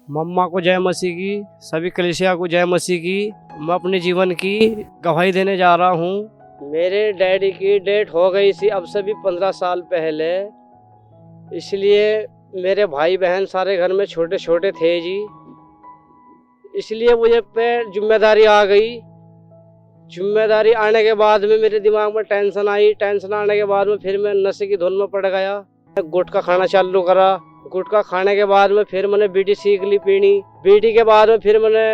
मम्मा को जय मसीह की, सभी कलीसिया को जय मसीह की। मैं अपने जीवन की गवाही देने जा रहा हूँ। मेरे डैडी की डेथ हो गई थी अब से भी 15 साल पहले, इसलिए मेरे भाई बहन सारे घर में छोटे छोटे थे जी। इसलिए मुझे पे जिम्मेदारी आ गई। जिम्मेदारी आने के बाद में मेरे दिमाग में टेंशन आई। टेंशन आने के बाद में फिर मैं नशे की धुन में पड़ गया। गुटखा खाना चालू करा। गुटखा खाने के बाद में फिर मैंने बीड़ी सीख ली पीनी। बीड़ी के बाद में फिर मैंने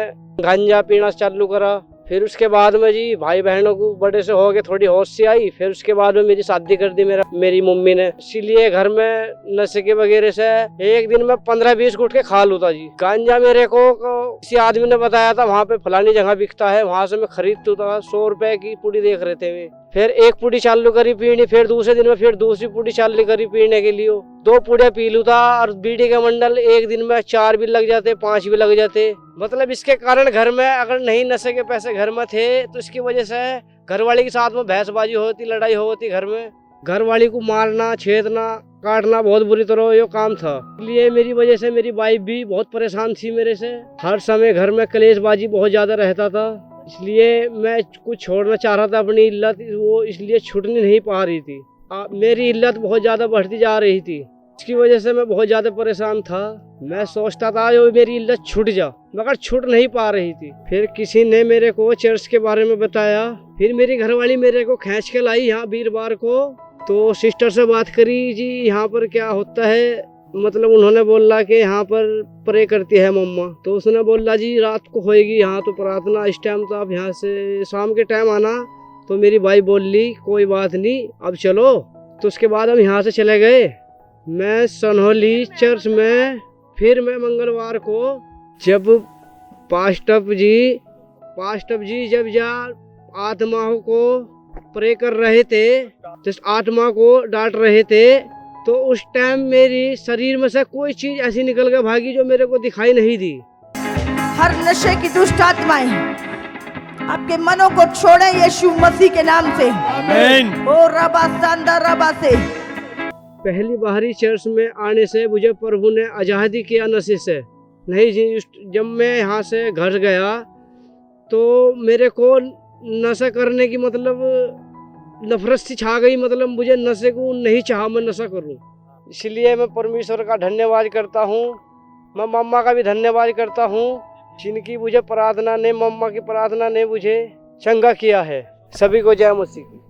गांजा पीना चालू करा। फिर उसके बाद में जी भाई बहनों को बड़े से हो गए, थोड़ी होश सी आई। फिर उसके बाद में मेरी शादी कर दी मेरी मम्मी ने। इसीलिए घर में नशे के वगैरह से एक दिन में 15-20 गुटखे खा लूता जी। गांजा मेरे को किसी आदमी ने बताया था, वहाँ पे फलानी जगह बिकता है, वहाँ से मैं खरीद था। 100 रुपए की पुड़ी देख रहे थे वे। फिर एक पुड़ी चालू करी पीनी। फिर दूसरे दिन में फिर दूसरी पुड़ी चालू करी पीने के लिए। 2 पुड़िया पी लू था और बीड़ी के मंडल एक दिन में 4 भी लग जाते, 5 भी लग जाते। मतलब इसके कारण घर में अगर नहीं नशे के पैसे घर में थे तो इसकी वजह से घरवाली के साथ में बहसबाजी होती, लड़ाई होती घर में। घरवाली को मारना, छेदना, काटना बहुत बुरी तरह ये काम था। इसलिए मेरी वजह से मेरी वाइफ भी बहुत परेशान थी मेरे से। हर समय घर में कलेशबाजी बहुत ज्यादा रहता था। इसलिए मैं कुछ छोड़ना चाह रहा था अपनी इल्लत, वो इसलिए छूटनी नहीं पा रही थी। मेरी इल्लत बहुत ज्यादा बढ़ती जा रही थी। इसकी वजह से मैं बहुत ज्यादा परेशान था। मैं सोचता था जो मेरी इल्लत छूट जा, मगर छूट नहीं पा रही थी। फिर किसी ने मेरे को चर्च के बारे में बताया। फिर मेरी घरवाली मेरे को खींच के लाई यहाँ वीरवार को। तो सिस्टर से बात करी जी यहाँ पर क्या होता है। मतलब उन्होंने बोला कि यहाँ पर प्रे करती है मम्मा। तो उसने बोला जी रात को होएगी यहाँ तो प्रार्थना, इस टाइम तो आप यहाँ से शाम के टाइम आना। तो मेरी भाई बोली कोई बात नहीं, अब चलो। तो उसके बाद हम यहाँ से चले गए। मैं सनहोली चर्च में फिर मैं मंगलवार को जब पास्टर जी जब आत्माओं को प्रे कर रहे थे, तो आत्मा को डांट रहे थे, तो उस टाइम मेरी शरीर में से कोई चीज ऐसी निकल के भागी जो मेरे को दिखाई नहीं दी। हर नशे की दुष्ट आत्माएं आपके मनों को छोड़े यीशु मसीह के नाम से। आमीन। ओ रबा सांदा रबा से। पहली बाहरी चर्च में आने से मुझे प्रभु ने आज़ादी किया नशे से। नहीं जी, जब मैं यहाँ से घर गया तो मेरे को नशा करने की मतलब नफरत सी छा गई। मतलब मुझे नशे को नहीं चाहा मैं नशा करूं। इसलिए मैं परमेश्वर का धन्यवाद करता हूं। मैं मम्मा का भी धन्यवाद करता हूं, जिनकी मुझे प्रार्थना ने, मम्मा की प्रार्थना ने मुझे चंगा किया है। सभी को जय मसीह की।